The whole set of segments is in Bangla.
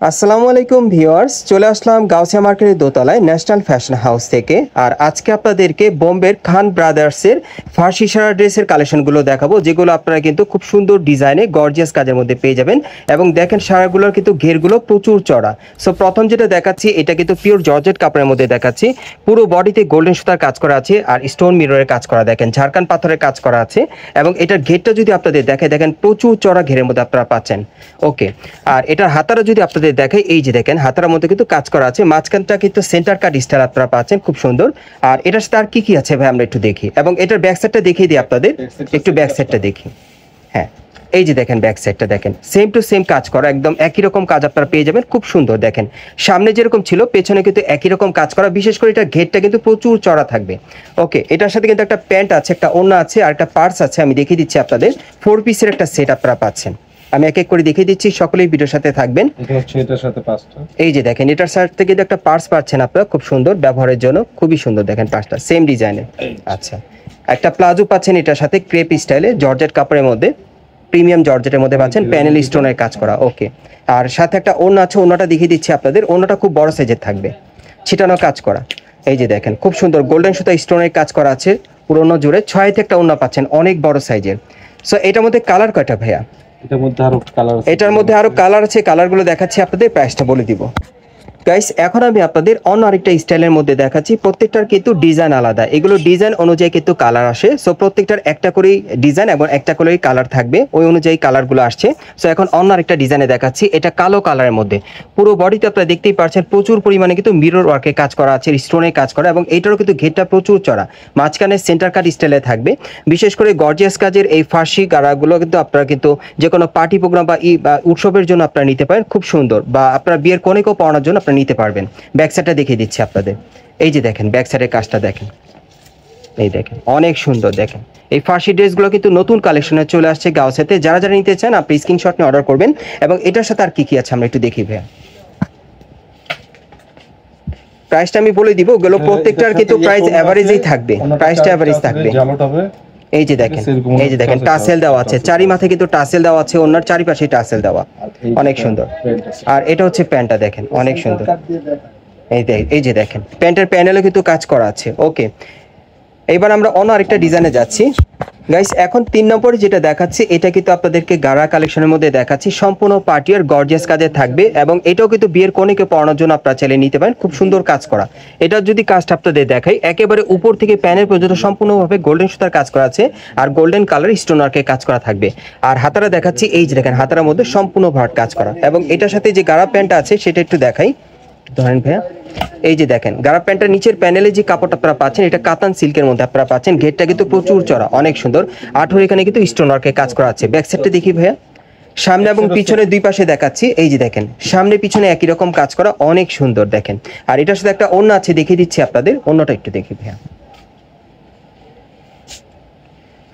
আসসালামু আলাইকুম ভিউয়ার্স, চলে আসলাম গাউসিয়া মার্কেটের দোতলায় ন্যাশনাল ফ্যাশন হাউস থেকে। আর আজকে আপনাদেরকে বোম্বের খান ব্রাদার্সের ফার্সি সারা ড্রেসের কালেকশনগুলো দেখাবো, যেগুলো আপনারা কিন্তু খুব সুন্দর ডিজাইনে গর্জিয়াস কাজের মধ্যে পেয়ে যাবেন। এবং দেখেন সারাগুলোর কিন্তু ঘেরগুলো প্রচুর চড়া। সো প্রথম যেটা দেখাচ্ছি এটা কিন্তু পিওর জর্জেট কাপড়ের মধ্যে দেখাচ্ছি। পুরো বডিতে গোল্ডেন সুতার কাজ করা আছে আর স্টোন মিররের কাজ করা, দেখেন ঝাড়খান পাথরের কাজ করা আছে। এবং এটার ঘেরটা যদি আপনাদের দেখেন প্রচুর চড়া ঘেরের মধ্যে আপনারা পাচ্ছেন। ওকে, আর এটার হাতারা যদি আপনাদের দেখাই, এই যে দেখেন হাতার মধ্যে কিন্তু কাজ করা আছে, মাঝখানটা কিন্তু সেন্টার কাট স্টাইল আপনারা পাচ্ছেন, খুব সুন্দর। আর এটার সাথে আর কি আছে ভাই আমরা একটু দেখি, এবং এটার ব্যাক সাইডটা দেখিয়ে দিই আপনাদের, একটু ব্যাক সাইডটা দেখি। হ্যাঁ, এই যে দেখেন ব্যাক সাইডটা দেখেন সেম টু সেম কাজ করা, একদম একই রকম কাজ আপনারা পেয়ে যাবেন, খুব সুন্দর। দেখেন সামনে যেরকম ছিল পেছনে কিন্তু একই রকম কাজ করা, বিশেষ করে এটা ঘেরটা কিন্তু প্রচুর চড়া থাকবে। ওকে, এটার সাথে কিন্তু একটা প্যান্ট আছে, একটা ওড়না আছে আর একটা পার্স আছে। আমি দেখিয়ে দিচ্ছি আপনাদের, 4 পিসের একটা সেট আপনারা পাচ্ছেন। আমি এক এক করে দেখিয়ে দিচ্ছি, সকলেই ভিডিওর সাথে থাকবেন। এটার সাথে পাঁচটা, এই যে দেখেন এটার সাথে কিন্তু একটা পার্স পাচ্ছেন আপনারা, খুব সুন্দর, ব্যবহারের জন্য খুবই সুন্দর। দেখেন পাঁচটা সেম ডিজাইনের। আচ্ছা, একটা প্লাজো পাচ্ছেন এটার সাথে ক্রেপ স্টাইলে জর্জেট কাপড়ের মধ্যে, প্রিমিয়াম জর্জেটের মধ্যে পাচ্ছেন, প্যানেল স্টোনের কাজ করা। ওকে, আর সাথে একটা ওড়না আছে, ওড়নাটা দেখিয়ে দিচ্ছি আপনাদের। ওড়নাটা খুব বড় সাইজের থাকবে, ছিটানো কাজ করা। এই যে দেখেন খুব সুন্দর গোল্ডেন সুতা স্টোনের কাজ করা আছে পুরোনো জুড়ে। 6 একটা ওড়না পাচ্ছেন, অনেক বড় সাইজের। সো এটার মধ্যে কালার কয়টা ভাইয়া? এটার মধ্যে আরো কালার আছে, এটার মধ্যে আরো কালার আছে, কালারগুলো দেখাচ্ছি আপনাদের, প্রাইসটা বলে দিব। গাইস, এখন আমি আপনাদের অন্য আরেকটা স্টাইলের মধ্যে দেখাচ্ছি। প্রত্যেকটার কিন্তু ডিজাইন আলাদা, এগুলো ডিজাইন অনুযায়ী কিন্তু কালার আসে। সো প্রত্যেকটার একটা করেই ডিজাইন এবং একটা করেই কালার থাকবে, ওই অনুযায়ী কালারগুলো আসছে। সো এখন অন্য আরেকটা ডিজাইনে দেখাচ্ছি, এটা কালো কালারের মধ্যে। পুরো বডিতে আপনারা দেখতেই পাচ্ছেন প্রচুর পরিমাণে কিন্তু মিরর ওয়ার্কে কাজ করা আছে, স্টোনের কাজ করা, এবং এইটারও কিন্তু ঘেরটা প্রচুর চড়া, মাঝখানে সেন্টার কাট স্টাইলে থাকবে। বিশেষ করে গর্জিয়াস কাজের এই ফার্সি গাড়াগুলো কিন্তু আপনারা কিন্তু যে কোনো পার্টি প্রোগ্রাম বা উৎসবের জন্য আপনারা নিতে পারেন, খুব সুন্দর, বা আপনার বিয়ের কনেকেও পরানোর জন্য আপনারা নিতে পারবেন। ব্যাক সাইডটা দেখিয়ে দিচ্ছি আপনাদের, এই যে দেখেন ব্যাক সাইডের কাজটা দেখেন, এই দেখেন অনেক সুন্দর। দেখেন এই ফার্সি ড্রেসগুলো কিন্তু নতুন কালেকশনে চলে আসছে গাউসিয়াতে। যারা যারা নিতে চান আপনি স্ক্রিনশট নিয়ে অর্ডার করবেন। এবং এটার সাথে আর কি কি আছে আমরা একটু দেখি ভাইয়া। প্রাইসটা আমি বলে দিব, ওগুলো প্রত্যেকটার কিন্তু প্রাইস এভারেজেই থাকবে, প্রাইসটা এভারেজ থাকবে। এই যে দেখেন, এই যে দেখেন টাসেল দেওয়া আছে, চারি মাথায় কিন্তু টাসেল দেওয়া আছে, ওনার চারিপাশে টাসেল দেওয়া, অনেক সুন্দর। আর এটা হচ্ছে প্যান্টটা, দেখেন অনেক সুন্দর। এই যে দেখেন প্যান্টের প্যানেলে কিন্তু কাজ করা আছে। ওকে, এবার আমরা অন্য আরেকটা ডিজাইনে যাচ্ছি। গাইস, এখন 3 নম্বরে যেটা দেখাচ্ছি, এটা কিন্তু আপনাদেরকে গাড়া কালেকশনের মধ্যে দেখাচ্ছি, সম্পূর্ণ পার্টি আর গর্জিয়াস কাজে থাকবে। এবং এটাও কিন্তু বিয়ের কনেকে পরানোর জন্য আপনারা চাইলে নিতে পারেন, খুব সুন্দর কাজ করা। এটার যদি কাজটা আপনাদের দেখাই, একেবারে উপর থেকে প্যানের পর্যন্ত সম্পূর্ণভাবে গোল্ডেন সুতার কাজ করা আছে আর গোল্ডেন কালার স্টোন ওয়ার্কের কাজ করা থাকবে। আর হাতারা দেখাচ্ছি, এই যে দেখেন হাতারার মধ্যে সম্পূর্ণ ভাট কাজ করা। এবং এটার সাথে যে গাড়া প্যান্টটা আছে সেটা একটু দেখাই, ধরেন ভাইয়া। এই যে দেখেন গাড়া প্যান্টের নিচের প্যানেলে যে কাপড়টা আপনারা পাচ্ছেন, এটা কাতান সিল্কের মধ্যে আপনারা পাচ্ছেন। ঘেরটা কিন্তু প্রচুর চড়া, অনেক সুন্দর। আঠুর এখানে কিন্তু স্টোন ওয়ার্কের কাজ করা আছে। ব্যাক সাইডটা দেখি ভাইয়া, সামনে এবং পিছনে দুই পাশে দেখাচ্ছি। এই যে দেখেন সামনে পিছনে একই রকম কাজ করা, অনেক সুন্দর। দেখেন আর এটার সাথে একটা ওড়না আছে, দেখিয়ে দিচ্ছি আপনাদের, ওড়নাটা একটু দেখি ভাইয়া।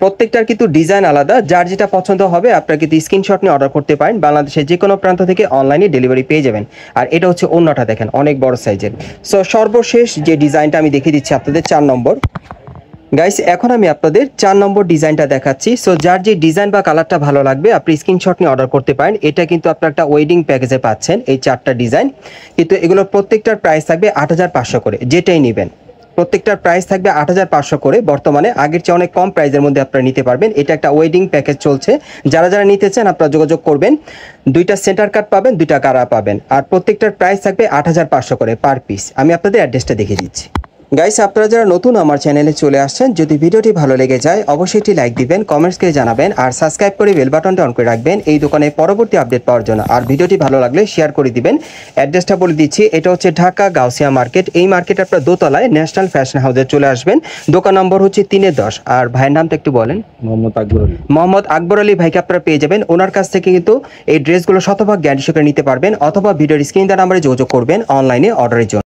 প্রত্যেকটার কিন্তু ডিজাইন আলাদা, যার যেটা পছন্দ হবে আপনারা কিন্তু স্ক্রিনশট নিয়ে অর্ডার করতে পারেন। বাংলাদেশের যে কোনো প্রান্ত থেকে অনলাইনে ডেলিভারি পেয়ে যাবেন। আর এটা হচ্ছে ওড়নাটা, দেখেন অনেক বড় সাইজের। সো সর্বশেষ যে ডিজাইনটা আমি দেখিয়ে দিচ্ছি আপনাদের, 4 নম্বর। গাইস, এখন আমি আপনাদের 4 নম্বর ডিজাইনটা দেখাচ্ছি। সো যার যে ডিজাইন বা কালারটা ভালো লাগবে আপনি স্ক্রিনশট নিয়ে অর্ডার করতে পারেন। এটা কিন্তু আপনারা একটা ওয়েডিং প্যাকেজে পাচ্ছেন, এই 4টা ডিজাইন। কিন্তু এগুলোর প্রত্যেকটার প্রাইস থাকবে 8500 করে, যেটাই নেবেন প্রত্যেকটার প্রাইস থাকবে 8500 করে। বর্তমানে আগের চেয়ে অনেক কম প্রাইসের মধ্যে আপনারা নিতে পারবেন। এটা একটা ওয়েডিং প্যাকেজ চলছে, যারা যারা নিতে চান আপনারা যোগাযোগ করবেন। 2টা সেন্টার কাট পাবেন, 2টা গাড়া পাবেন। আর প্রত্যেকটার প্রাইস থাকবে 8500 করে পার পিস। আমি আপনাদের অ্যাড্রেসটা দেখিয়ে দিচ্ছি। গাইস, আপনারা যারা নতুন আমার চ্যানেলে চলে আসছেন, যদি ভিডিওটি ভালো লেগে যায় অবশ্যই একটি লাইক দিবেন, কমেন্টস করে জানাবেন, আর সাবস্ক্রাইব করে বেল বাটনটা অন করে রাখবেন এই দোকানে পরবর্তী আপডেট পাওয়ার জন্য। আর ভিডিওটি ভালো লাগলে শেয়ার করে দিবেন। অ্যাড্রেসটা বলে দিচ্ছি, এটা হচ্ছে ঢাকা গাউসিয়া মার্কেট। এই মার্কেট আপনার দোতলায় ন্যাশনাল ফ্যাশন হাউসে চলে আসবেন। দোকান নম্বর হচ্ছে 3-10। আর ভাইয়ের নামটা একটু বলেন। মোহাম্মদ আকবর আলী ভাইকে আপনারা পেয়ে যাবেন। ওনার কাছ থেকে কিন্তু এই ড্রেসগুলো শতভাগ গ্যারান্টি সহকারে নিতে পারবেন, অথবা ভিডিওর স্ক্রিন দেওয়া নাম্বারে যোগাযোগ করবেন অনলাইনে অর্ডারের জন্য।